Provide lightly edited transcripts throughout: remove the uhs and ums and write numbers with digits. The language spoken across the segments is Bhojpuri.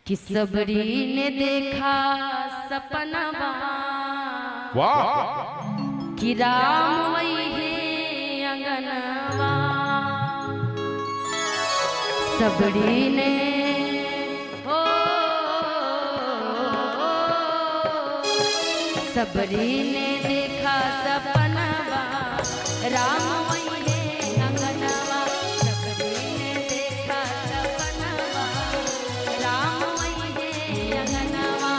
कि सबरी ने देखा सपना वाह कि राम वही है अंगनवा। सबरी ने हो सबरी ने देखा सपना राम वही है अंगनवा। सबरी ने देखा सपना राम वही है अंगनवा।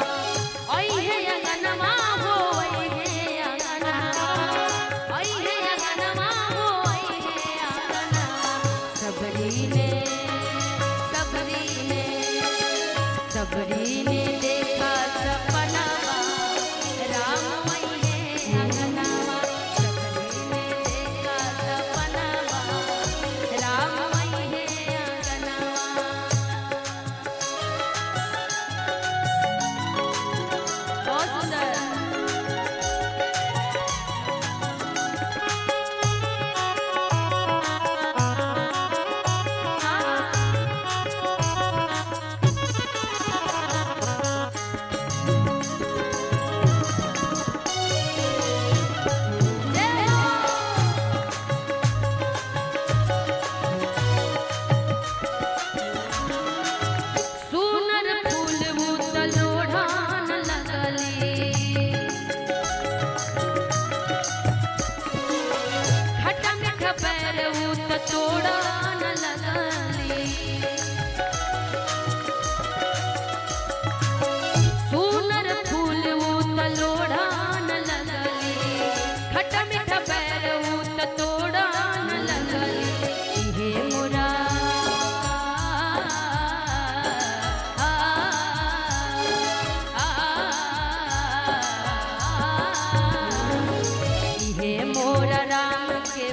ओई है अंगनवा हो ओई है अंगनवा। ओई है अंगनवा हो ओई है अंगनवा। सबरी ने देखा सपना राम वही है अंगनवा। सबरी ने देखा सपना राम वही है अंगनवा। बहुत सुंदर।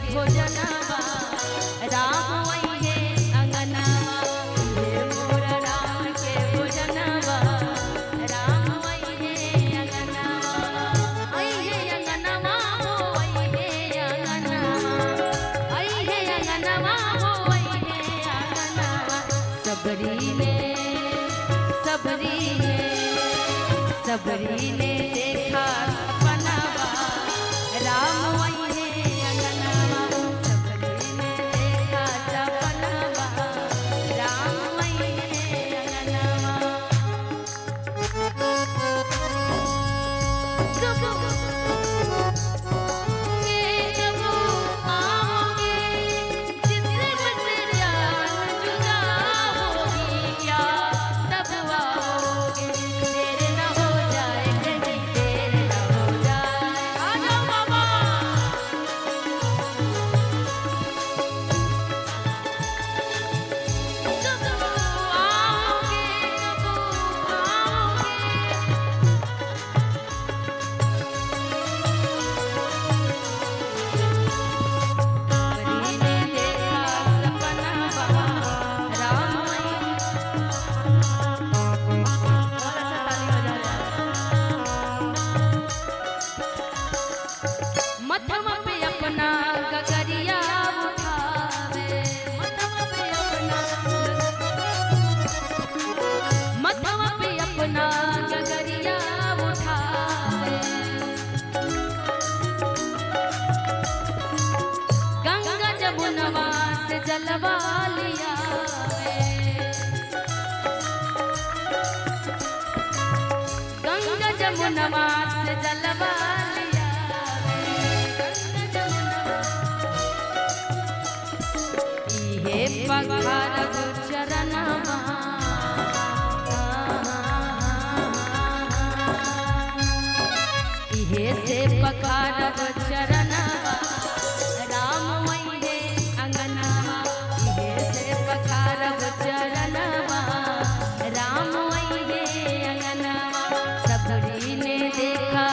भोजनवा राम वही है अंगनवा। हे मोर राम के भोजनवा राम वही है अंगनवा। आई है अंगनवा हो आई है अंगनवा। आई है अंगनवा हो आई है अंगनवा। सबरी ने देखा सपनावा राम वही है अंगनवा। सबरी ने देखा सपनावा राम वही है अंगनवा। मथवा पे अपना गगरिया उठावे। मथवा पे अपना गगरिया उठावे। गंगा जमुनवा से जलवा लिया। गंगा जमुनवा से जलवा लिया। इहे पखारब चरणवा इहे से पखारब चरणवा राम वही है अंगनवा। इहे से पखारब चरणवा राम वही है अंगनवा। सबरी ने देखा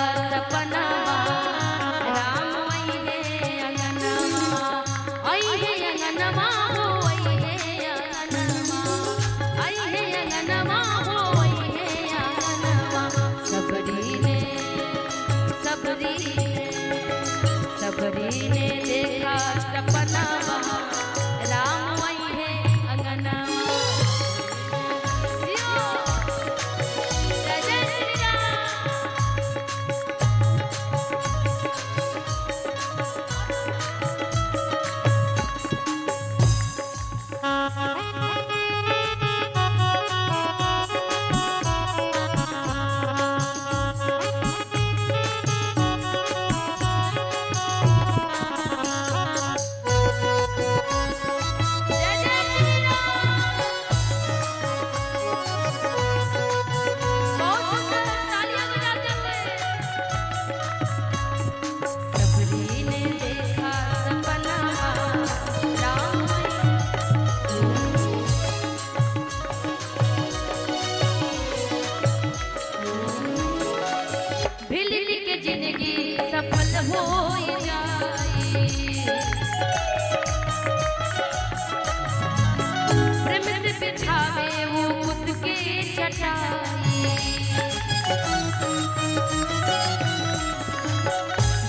चटाई।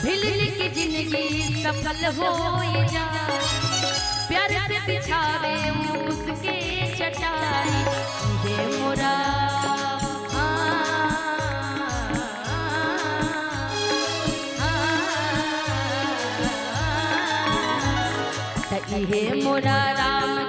भिलनी की जिंदगी सफल हो जाए, प्यार से बिछावे उसके चटाई। ये मोरा ये मोरा राम